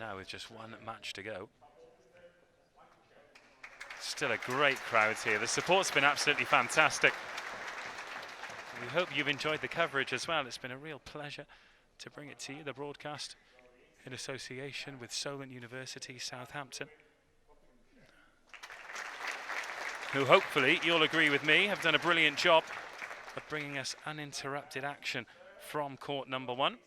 now with just one match to go. Still a great crowd here. The support's been absolutely fantastic. We hope you've enjoyed the coverage as well. It's been a real pleasure to bring it to you, the broadcast in association with Solent University Southampton, who hopefully, you'll agree with me, have done a brilliant job of bringing us uninterrupted action from court number 1.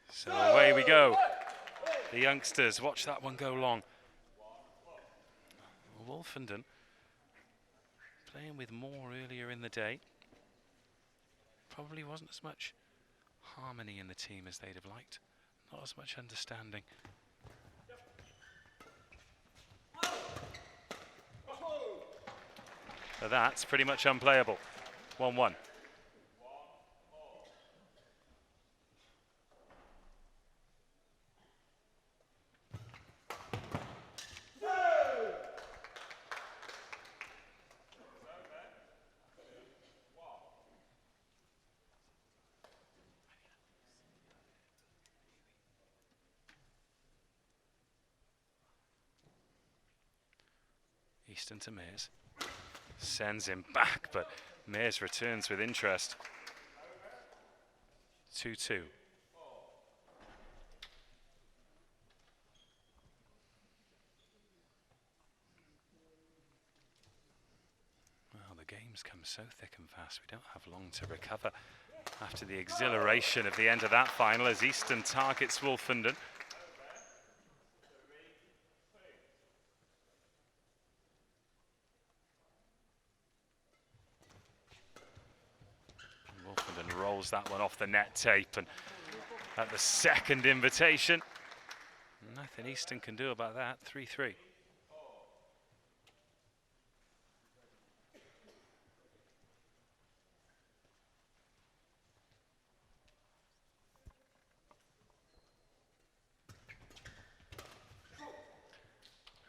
So away we go. The youngsters, watch that one go long. Wolfenden playing with more earlier in the day. Probably wasn't as much harmony in the team as they'd have liked. Not as much understanding. So that's pretty much unplayable. 1-1. Easton to Mears. Sends him back, but Mears returns with interest. 2-2. Well, the games come so thick and fast. We don't have long to recover after the exhilaration of the end of that final as Easton targets Wolfenden. Rolls that one off the net tape, and at the second invitation, nothing Easton can do about that. 3-3.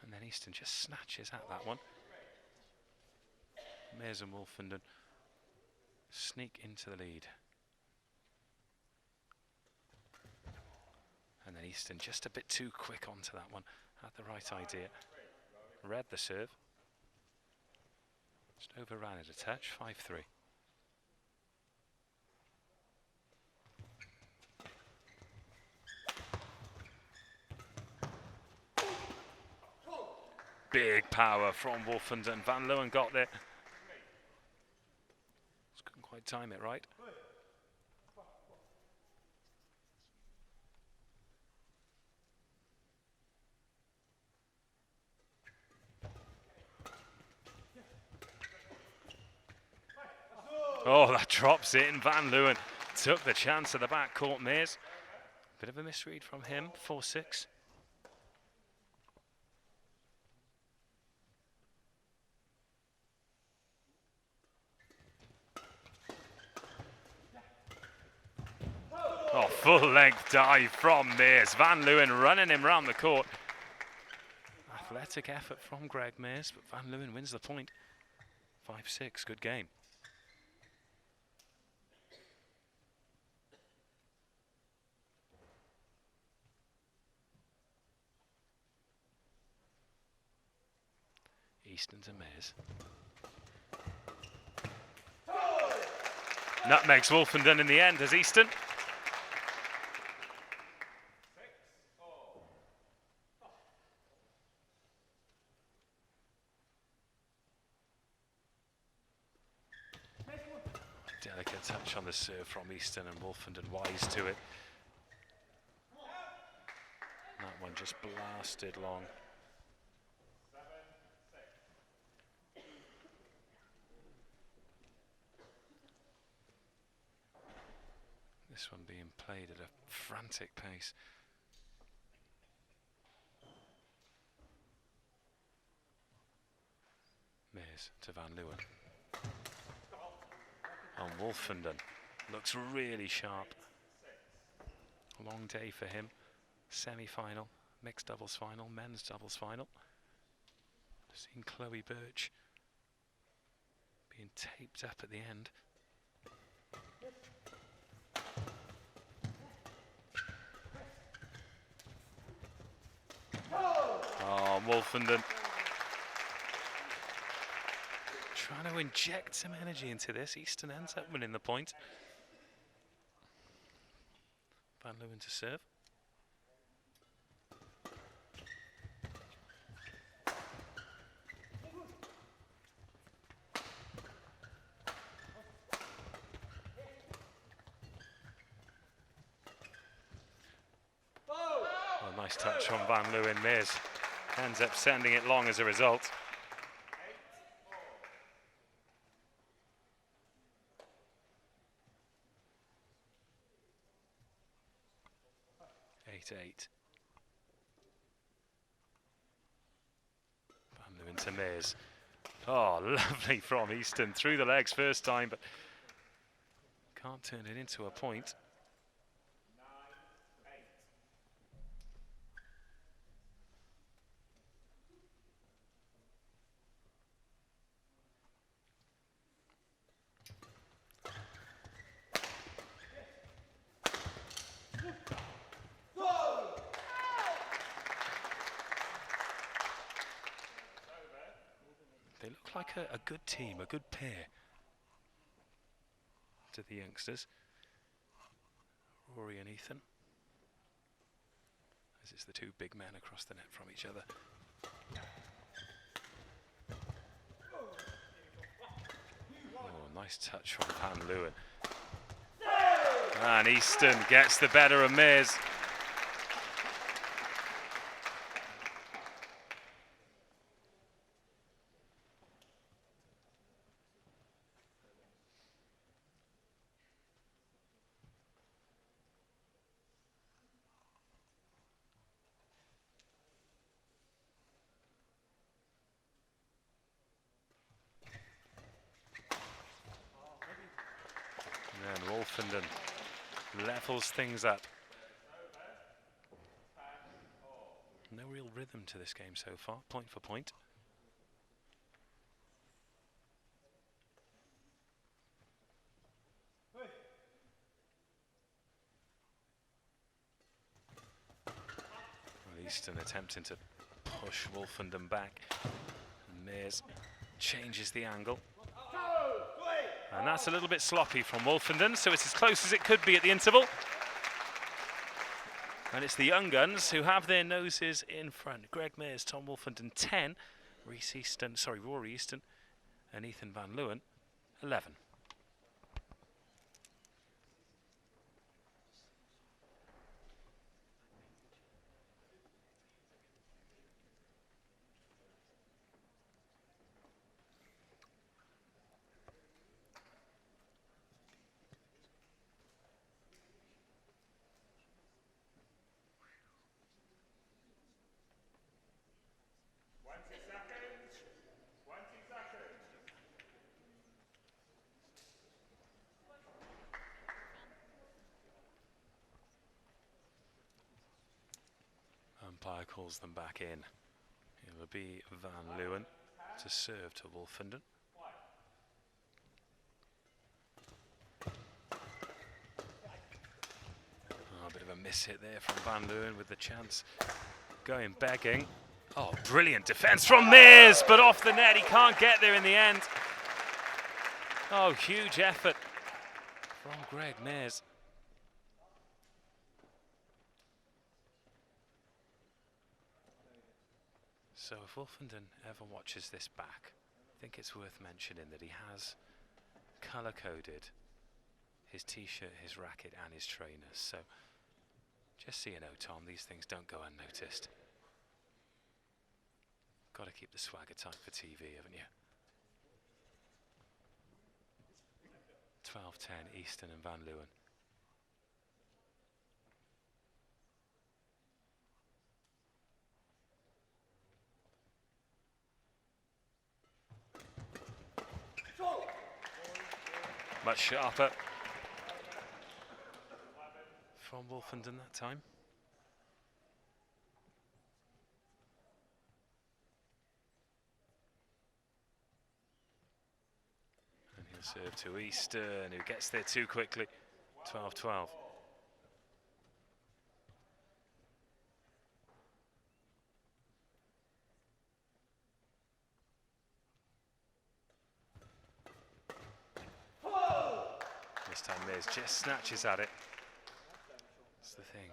And then Easton just snatches at that one. Mears and Wolfenden sneak into the lead. And then Easton just a bit too quick onto that one. Had the right idea. Read the serve. Just overran it a touch. 5-3. Big power from Wolfenden. Van Leeuwen got there. Just couldn't quite time it right. Oh, that drops in. Van Leeuwen took the chance at the back court. Mears. Bit of a misread from him. 4-6. Oh, full length dive from Mears. Van Leeuwen running him round the court. Athletic effort from Greg Mears, but Van Leeuwen wins the point. 5-6, good game. Easton to Mears. Nutmegs Wolfenden in the end as Easton. Delicate touch on the serve from Easton, and Wolfenden wise to it. That one just blasted long. This one being played at a frantic pace. Mears to Van Leeuwen. And Wolfenden looks really sharp. Long day for him. Semi-final, mixed doubles final, men's doubles final. Seen Chloe Birch being taped up at the end. Oh, Wolfenden trying to inject some energy into this. Easton ends up winning the point. Van Leeuwen to serve. Oh, nice touch from Van Leeuwen. Mears ends up sending it long as a result. 8-8. Van Leeuwen to Mears. Oh, lovely from Easton. Through the legs first time, but can't turn it into a point. They look like a good team, a good pair to the youngsters. Rory and Ethan. As it's the two big men across the net from each other. Oh, nice touch from Van Leeuwen. And Easton gets the better of Mears. And Wolfenden levels things up. No real rhythm to this game so far, point for point. Well, Easton attempting to push Wolfenden back. Mears changes the angle. And that's a little bit sloppy from Wolfenden, so it's as close as it could be at the interval. And it's the young guns who have their noses in front. Greg Mears, Tom Wolfenden, 10. Rory Easton and Ethan Van Leeuwen, 11. Umpire calls them back in. It will be Van Leeuwen to serve to Wolfenden. Oh, a bit of a miss hit there from Van Leeuwen with the chance going begging. Oh, brilliant defence from Mears, but off the net. He can't get there in the end. Oh, huge effort from Greg Mears. So if Wolfenden ever watches this back, I think it's worth mentioning that he has colour-coded his t-shirt, his racket and his trainers. So just so you know, Tom, these things don't go unnoticed. Got to keep the swagger tight for TV, haven't you? 12-10, Easton and Van Leeuwen. Much sharper from Wolfenden that time. The serve to Easton, who gets there too quickly. 12-12. This time Mears just snatches at it. That's the thing.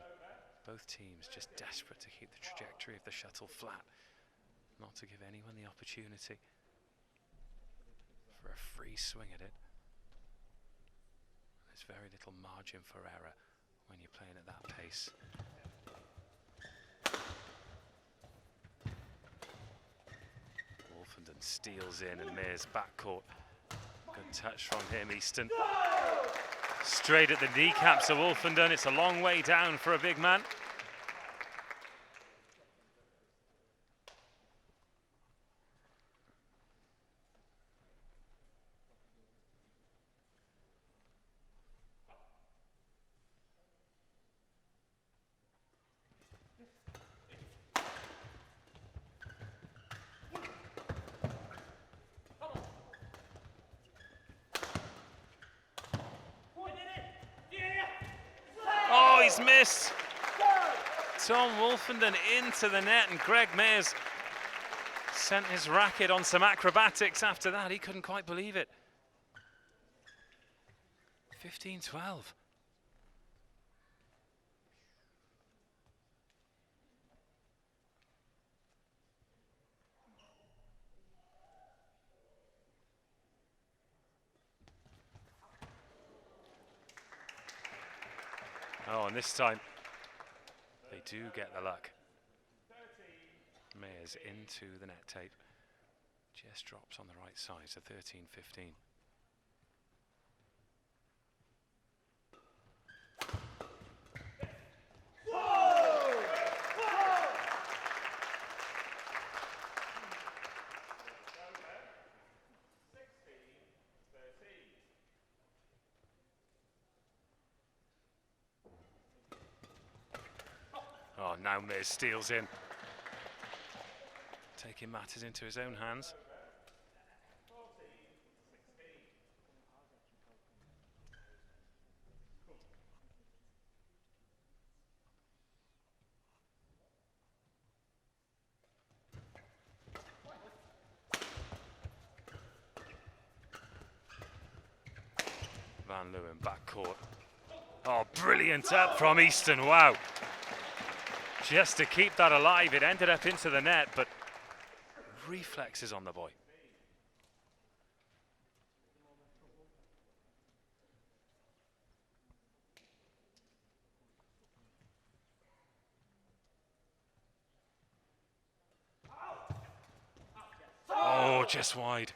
Both teams just desperate to keep the trajectory of the shuttle flat, not to give anyone the opportunity for a free swing at it. There's very little margin for error when you're playing at that pace. Wolfenden steals in and Mears backcourt. Good touch from him, Easton. Straight at the kneecaps of Wolfenden. It's a long way down for a big man. Oh, he's missed. Tom Wolfenden into the net, and Greg Mears sent his racket on some acrobatics after that. He couldn't quite believe it. 15-12. Oh, and this time they do get the luck. Mears into the net tape. Just drops on the right side, so 13-15. Oh, now Mears steals in, taking matters into his own hands. Van Leeuwen backcourt. Oh, brilliant up from Easton, wow. Just to keep that alive, it ended up into the net, but reflexes on the boy. Oh, just wide.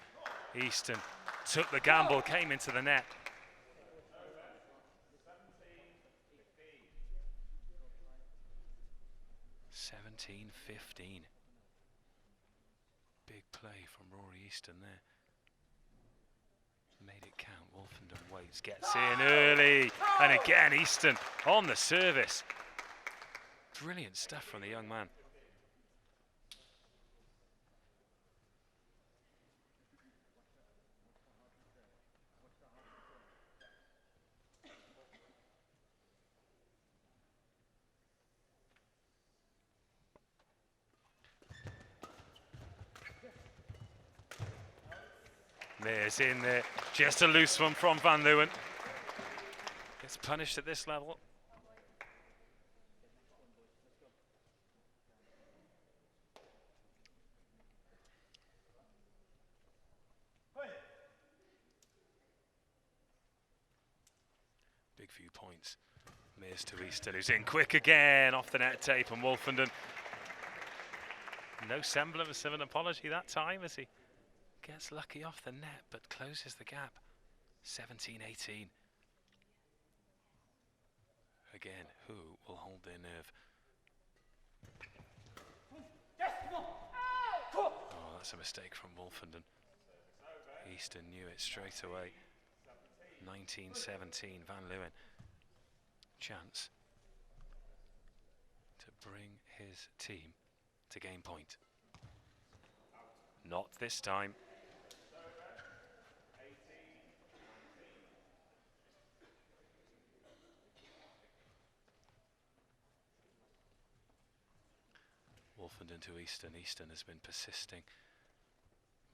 Easton took the gamble, came into the net. Seventeen 15. Big play from Rory Easton there. Made it count. Wolfenden waits, gets in early, and again Easton on the service. Brilliant stuff from the young man. Mears in there, just a loose one from Van Leeuwen. Gets punished at this level. Big few points. Mears to Easton, who's in quick again off the net tape, and Wolfenden. No semblance of an apology that time as he gets lucky off the net, but closes the gap. 17-18. Again, who will hold their nerve? Oh, that's a mistake from Wolfenden. Easton knew it straight away. 19-17, Van Leeuwen. Chance to bring his team to game point. Not this time. Wolfenden to Easton. Easton has been persisting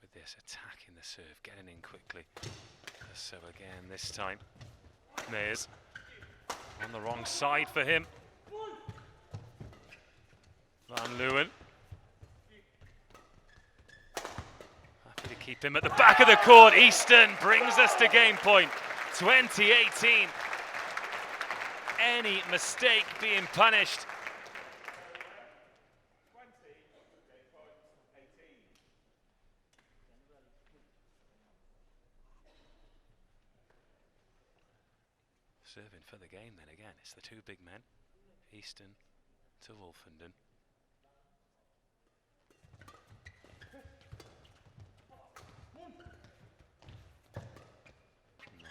with this, attacking the serve, getting in quickly. So again, this time, Mears on the wrong side for him. Van Leeuwen. Happy to keep him at the back of the court. Easton brings us to game point. 2018. Any mistake being punished. Serving for the game then again. It's the two big men. Easton to Wolfenden.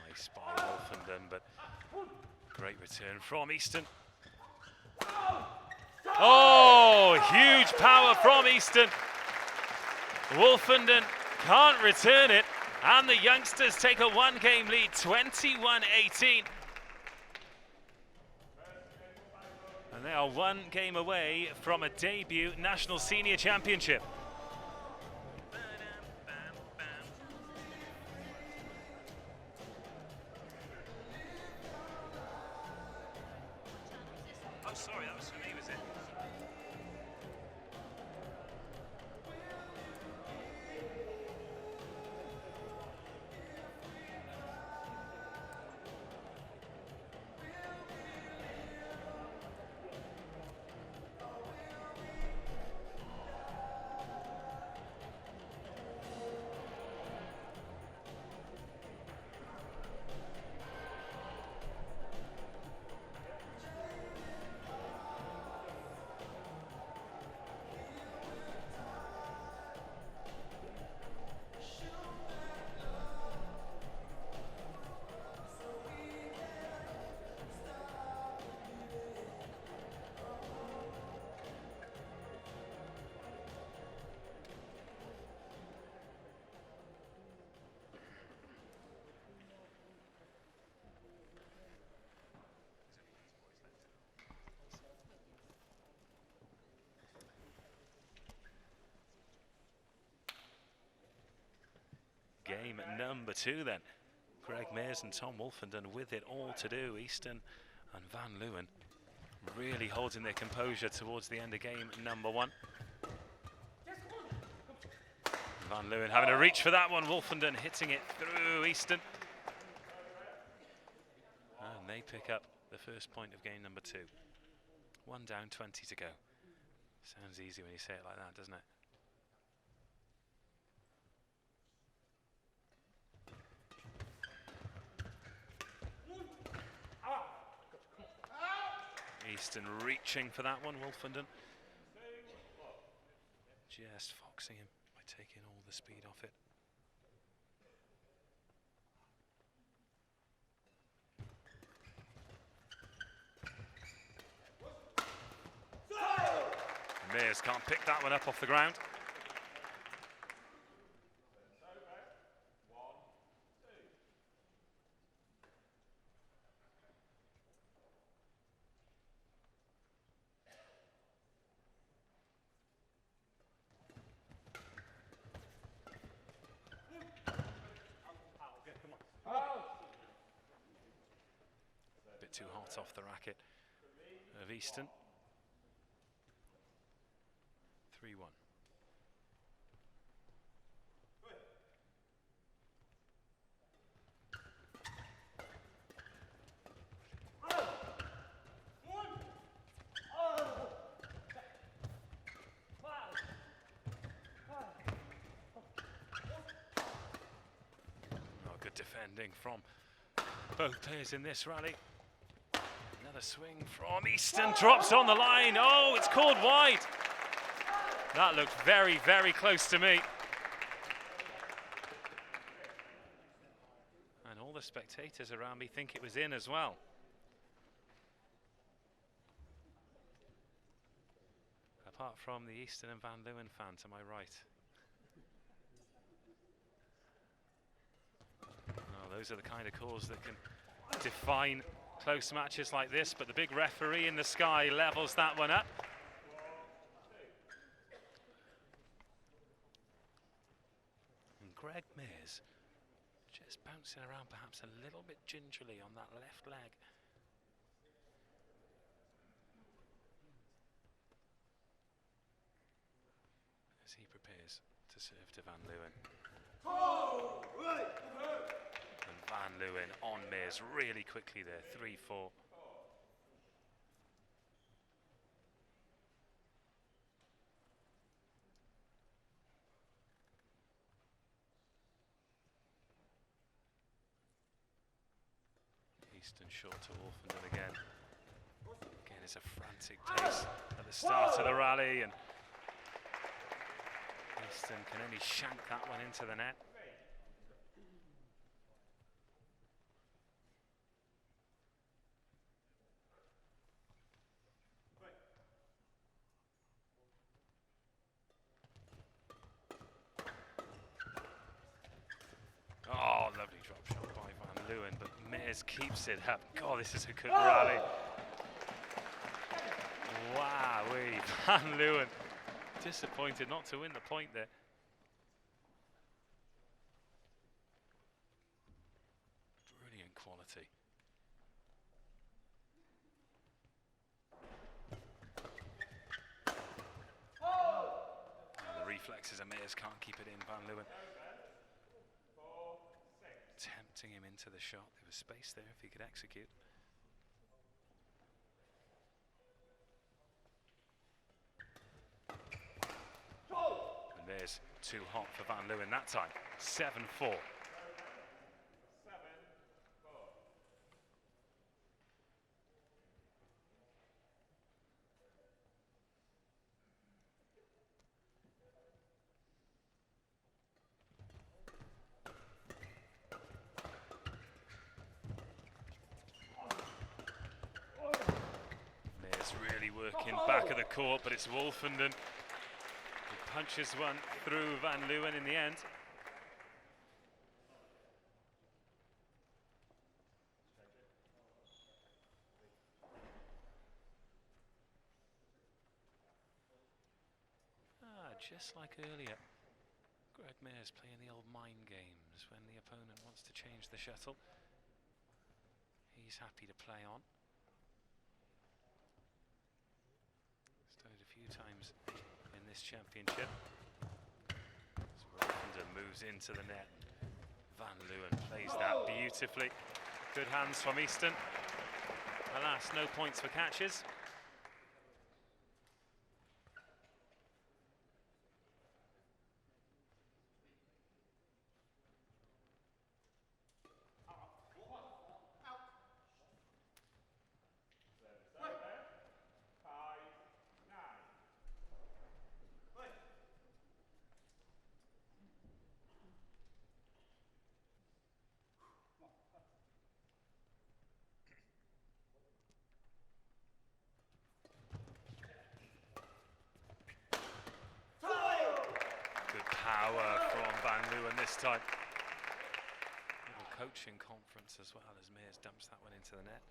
Nice by Wolfenden, but great return from Easton. Oh, huge power from Easton. Wolfenden can't return it, and the youngsters take a one-game lead, 21-18. And they are one game away from a debut National Senior Championship. Oh, sorry, that was for me, was it? Game number 2 then. Greg Mears and Tom Wolfenden with it all to do. Easton and Van Leeuwen really holding their composure towards the end of game number 1. Van Leeuwen having a reach for that one. Wolfenden hitting it through Easton. And they pick up the first point of game number 2. 1 down, 20 to go. Sounds easy when you say it like that, doesn't it? Easton reaching for that one, Wolfenden. Just foxing him by taking all the speed off it. Mears can't pick that one up off the ground. Too hot off the racket of Easton. 3-1. Oh, good defending from both players in this rally. Another swing from Easton, drops on the line. Oh, it's called wide. That looked very, very close to me. And all the spectators around me think it was in as well. Apart from the Easton and Van Leeuwen fan to my right. Oh, those are the kind of calls that can define close matches like this, but the big referee in the sky levels that one up. Greg Mears just bouncing around perhaps a little bit gingerly on that left leg. As he prepares to serve to Van Leeuwen. And Van Leeuwen on Mears really quickly there, 3-4. Easton short to Wolfenden again. Again, it's a frantic pace at the start of the rally, and Easton can only shank that one into the net. Oh, lovely drop shot by Van Leeuwen, but Mears keeps it up. God, this is a good rally. Wowee, Van Leeuwen disappointed not to win the point there. Brilliant quality. And the reflexes of Mears can't keep it in. Van Leeuwen tempting him into the shot. There was space there if he could execute. And there's too hot for Van Leeuwen that time. 7-4. Really working back of the court, but it's Wolfenden who punches one through Van Leeuwen in the end. Just like earlier, Greg Mears playing the old mind games when the opponent wants to change the shuttle. He's happy to play on. A few times in this championship. As Wolfenden moves into the net. Van Leeuwen plays that beautifully. Good hands from Easton. Alas, no points for catches. Power from Van Leeuwen this time. Little coaching conference as well as Mears dumps that one into the net.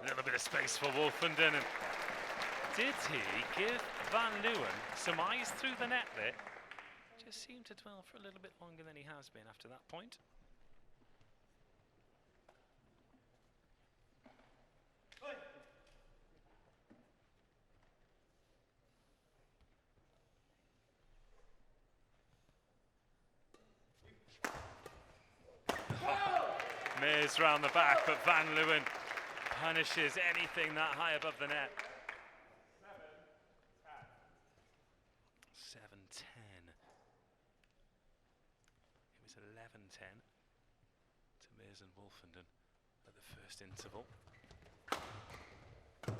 A little bit of space for Wolfenden, and did he give Van Leeuwen some eyes through the net there? Just seemed to dwell for a little bit longer than he has been after that point. Mears round the back, but Van Leeuwen punishes anything that high above the net. 7-10. It was 11-10 to Mears and Wolfenden at the first interval. Oh,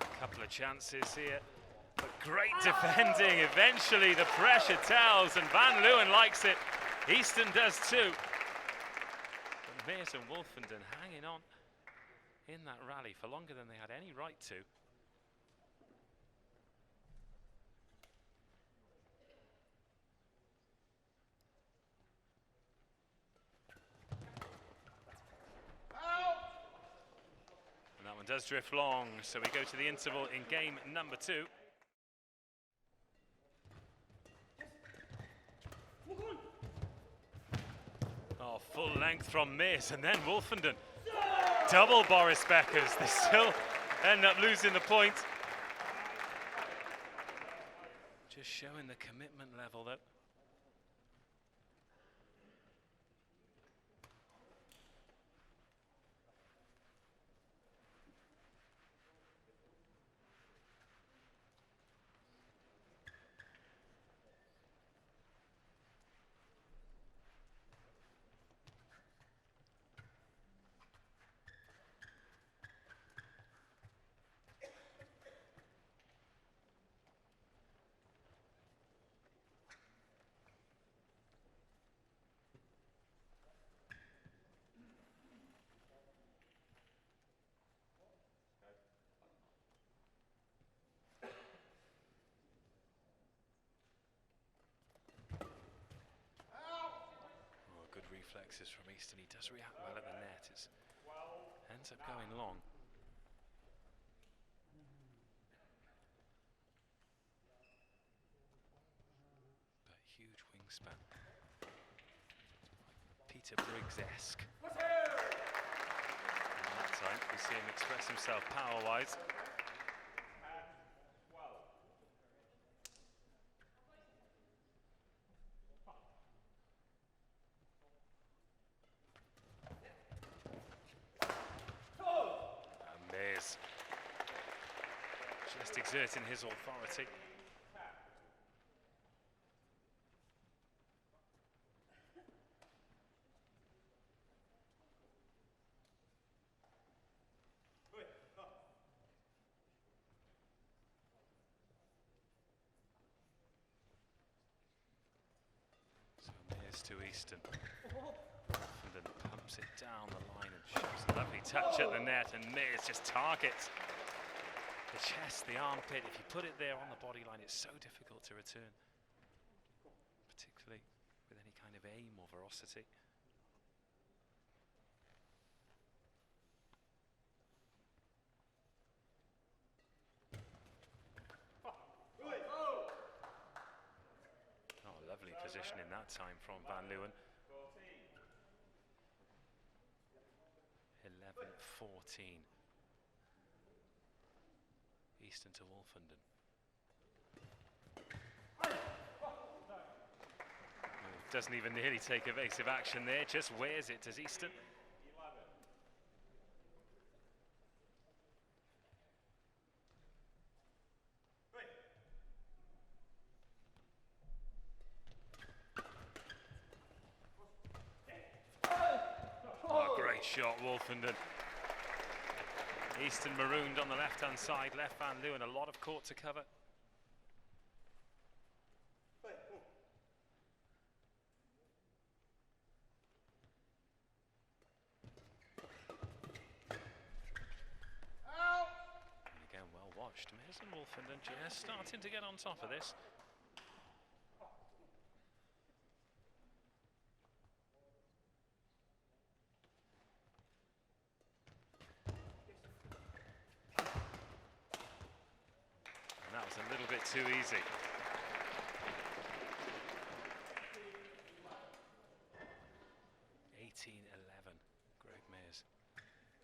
a couple of chances here, but great defending. Eventually the pressure tells, and Van Leeuwen likes it. Easton does too. Mears and Wolfenden hanging on in that rally for longer than they had any right to. And that one does drift long, so we go to the interval in game number 2. Oh, full length from Mears, and then Wolfenden. Double Boris Beckers. They still end up losing the point. Just showing the commitment level, though. Reflexes from Easton. He does react well at the net. It ends up going long. But huge wingspan. Peter Briggs-esque. That time we see him express himself power-wise. Just exerting his authority. So Mears to Easton. Wolfenden pumps it down the line and shows a lovely touch at the net, and Mears just targets the chest, the armpit. If you put it there on the body line, it's so difficult to return, particularly with any kind of aim or velocity. Oh, lovely position in that time from Van Leeuwen. 11-14. Easton to Wolfenden. Doesn't even nearly take evasive action there, just wears it, does Easton. Oh, great shot, Wolfenden. Easton marooned on the left-hand side, left Van Leeuwen, a lot of court to cover. And again, well watched. Mears and Wolfenden just starting to get on top of this. That was a little bit too easy. Greg Mears.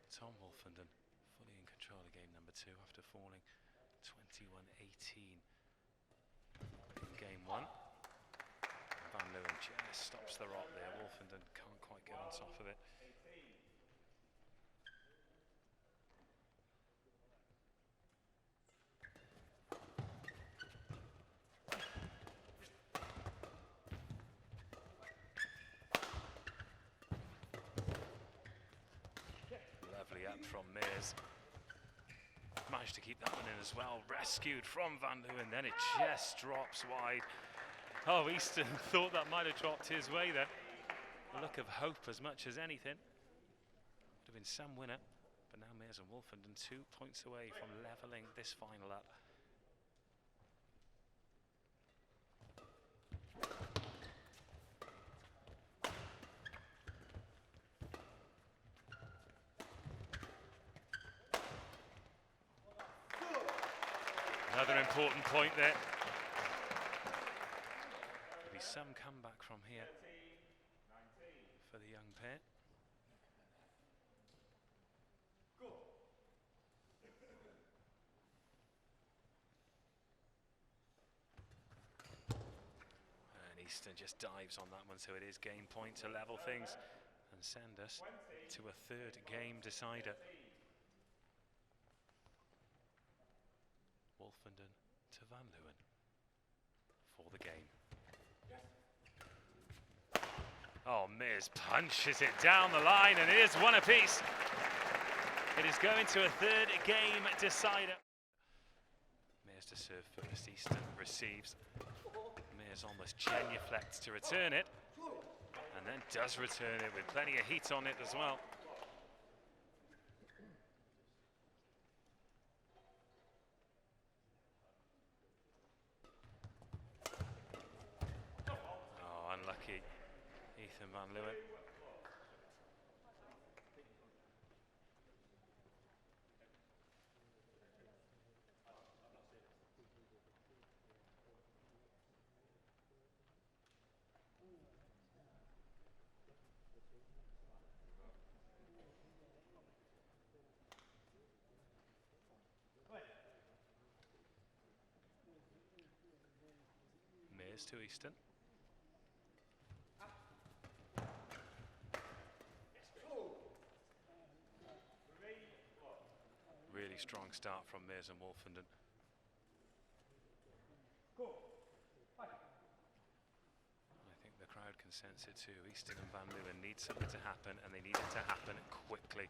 Tom Wolfenden fully in control of game number 2 after falling 21-18 in game 1. Van Leeuwen just stops the rot there. Wolfenden can't quite get on top of it. Up from Mears. Managed to keep that one in as well. Rescued from Van Leeuwen, then it just drops wide. Oh, Easton thought that might have dropped his way then. A look of hope as much as anything. have been some winner, but now Mears and Wolfenden 2 points away from levelling this final up. Another important point there. There'll be some comeback from here for the young pair. And Easton just dives on that one, so it is game point to level things and send us to a third game decider. Wolfenden to Van Leeuwen for the game. Oh, Mears punches it down the line, and it is one apiece. It is going to a third game decider. Mears to serve first, Easton receives. Mears almost genuflects to return it, and then does return it with plenty of heat on it as well. Oh, unlucky Ethan Van Leeuwen. Mears to Easton. Really strong start from Mears and Wolfenden. I think the crowd can sense it too. Easton and Van Leeuwen need something to happen, and they need it to happen quickly.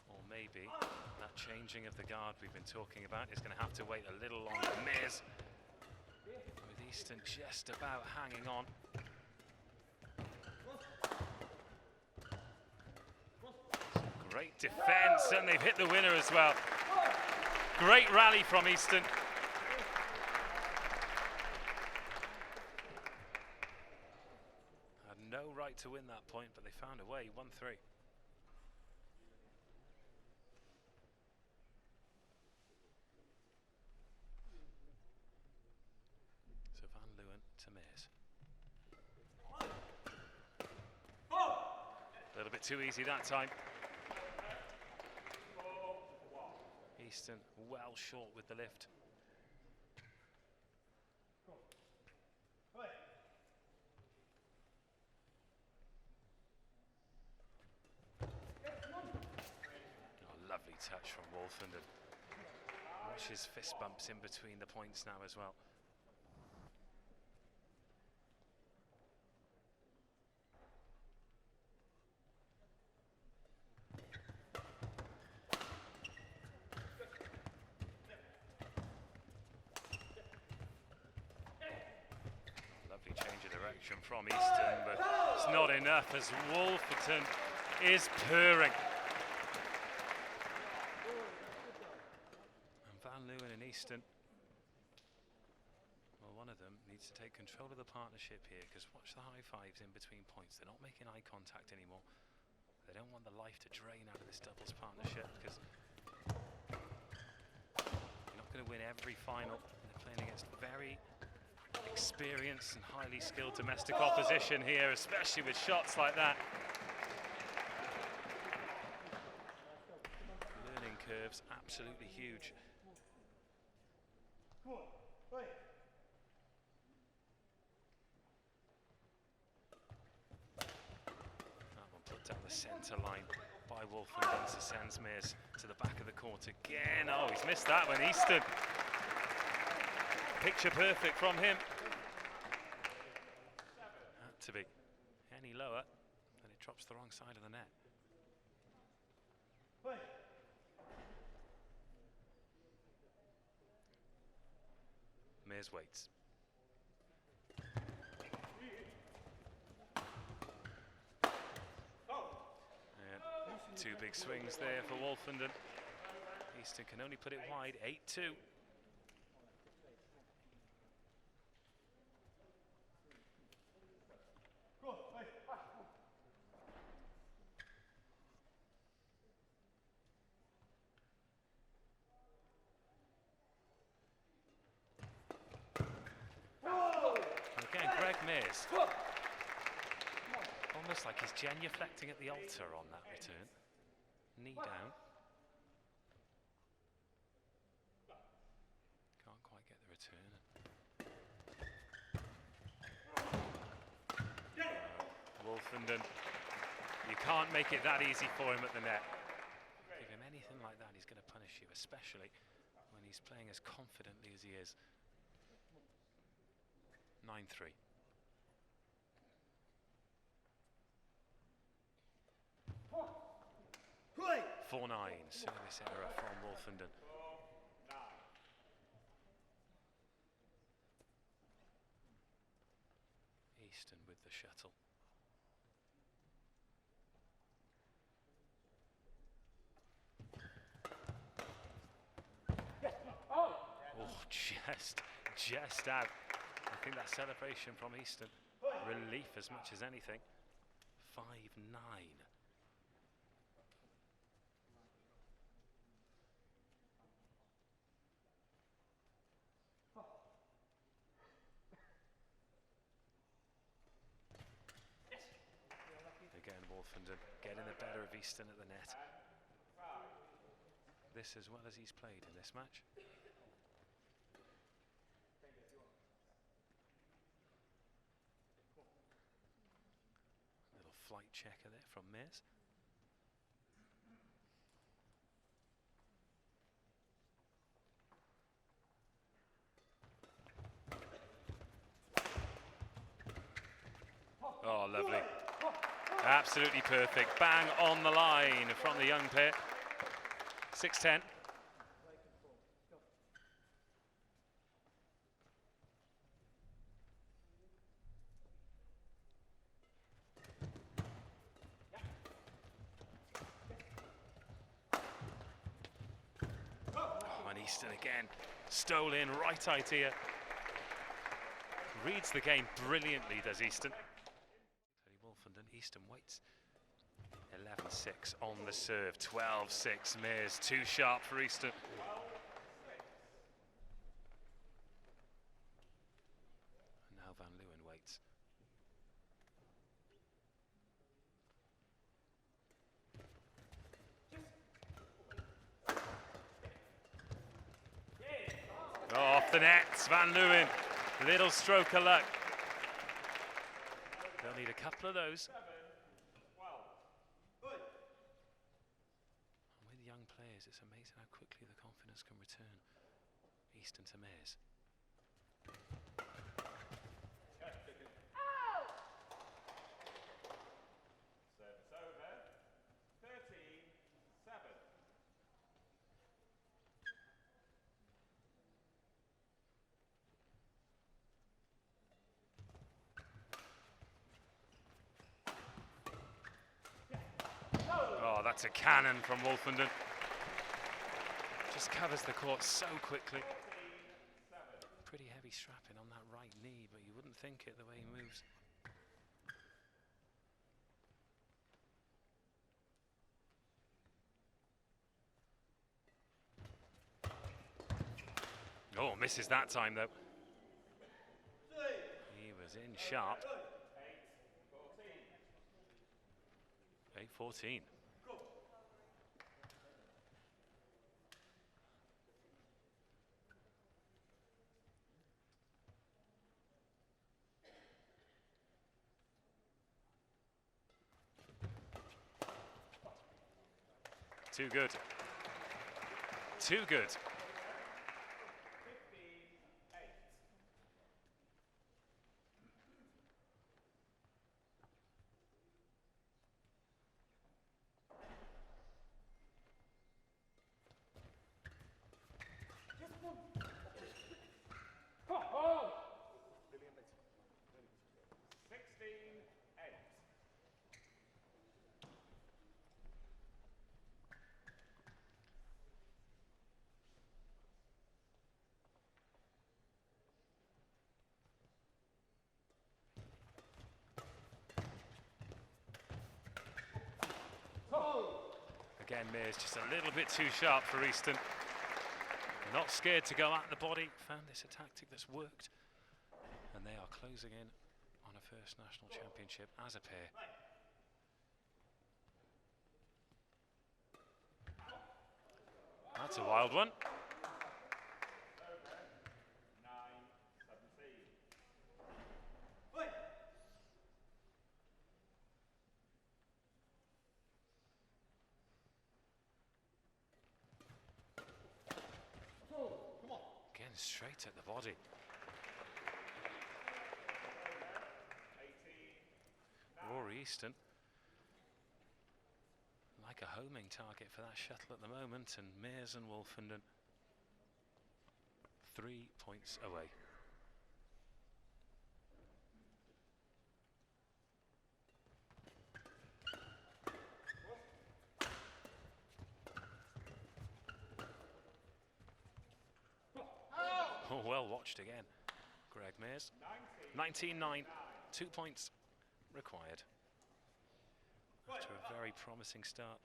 Or maybe that changing of the guard we've been talking about is going to have to wait a little longer. Mears with Easton just about hanging on. Great defence, and they've hit the winner as well. Great rally from Easton. Had no right to win that point, but they found a way, 1-3. So Van Leeuwen to Mears. A little bit too easy that time. Easton well short with the lift. Oh, lovely touch from Wolfenden. Watch his fist bumps in between the points now as well. From Easton, but it's not enough as Wolfenden is purring. And Van Leeuwen and Easton, well, one of them needs to take control of the partnership here, because watch the high fives in between points. They're not making eye contact anymore. They don't want the life to drain out of this doubles partnership, because you're not going to win every final. They're playing against very experienced and highly skilled domestic opposition here, especially with shots like that. Learning curves absolutely huge. That one put down the centre line by Wolfenden, so sends Mears to the back of the court again. Oh, he's missed that one. Easton. Picture perfect from him. Had to be any lower, and it drops the wrong side of the net. Mears waits. Two big swings there for Wolfenden. Easton can only put it wide, 8-2. Again, Greg Mears. Almost like he's genuflecting at the altar on that return. Knee down. Can't quite get the return. Wolfenden, you can't make it that easy for him at the net. Give him anything like that, he's going to punish you, especially when he's playing as confidently as he is. 9-3. Four 9 service error from Wolfenden. Easton with the shuttle. Oh, just out. I think that celebration from Easton, relief as much as anything. 5-9. Again, Wolfenden getting the better of Easton at the net. This as well as he's played in this match. Little flight checker there from Mears. Oh, lovely. Absolutely perfect. Bang on the line from the young pair. 6-10. Oh, and Easton again. Stole in, right idea. Reads the game brilliantly, does Easton. Wolfenden, Easton waits. 11-6 on the serve, 12-6 Mears, too sharp for Easton. And now Van Leeuwen waits. Oh, off the nets, Van Leeuwen, little stroke of luck. They'll need a couple of those. And with young players, it's amazing how quickly the confidence can return. Easton to Mears. Service over. 13-7. Oh, that's a cannon from Wolfenden. Just covers the court so quickly. Pretty heavy strapping on that right knee, but you wouldn't think it the way he moves. Oh, misses that time though. He was in sharp. 8-14. Too good. Too good. 15-8. Again, Mears just a little bit too sharp for Easton. Not scared to go at the body. Found this a tactic that's worked. And they are closing in on a first national championship as a pair. That's a wild one. Again, straight at the body. Rory Easton, like a homing target for that shuttle at the moment, and Mears and Wolfenden 3 points away. Oh, well watched again, Greg Mears. 19-9, 2 points required. After a very promising start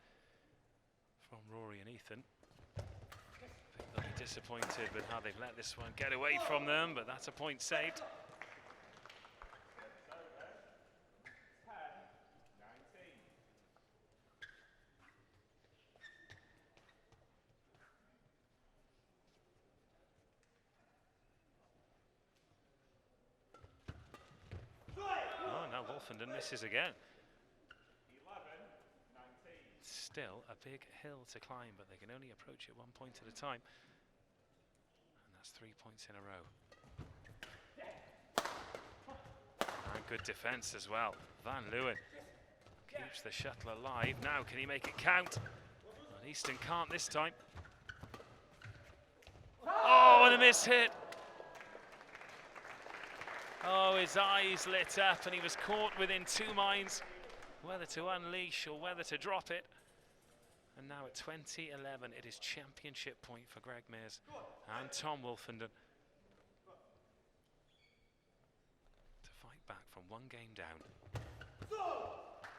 from Rory and Ethan. I think they'll be disappointed with how they've let this one get away from them, but that's a point saved. Oh, now Wolfenden misses again. Still a big hill to climb, but they can only approach it 1 point at a time. And that's 3 points in a row. And good defence as well. Van Leeuwen keeps the shuttle alive. Now can he make it count? And Easton can't this time. Oh, and a miss hit. Oh, his eyes lit up and he was caught within 2 minds whether to unleash or whether to drop it. And now at 20-11, it is championship point for Greg Mears and Tom Wolfenden to fight back from 1 game down.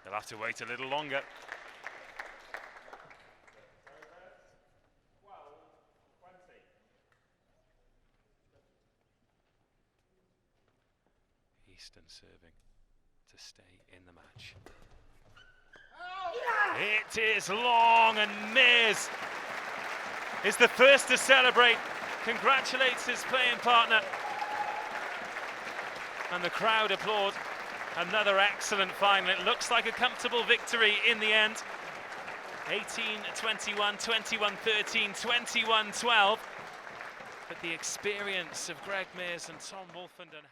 They'll have to wait a little longer. Easton serving to stay in the match. It is long, and Mears is the first to celebrate. Congratulates his playing partner. And the crowd applaud. Another excellent final. It looks like a comfortable victory in the end. 18-21, 21-13, 21-12. But the experience of Greg Mears and Tom Wolfenden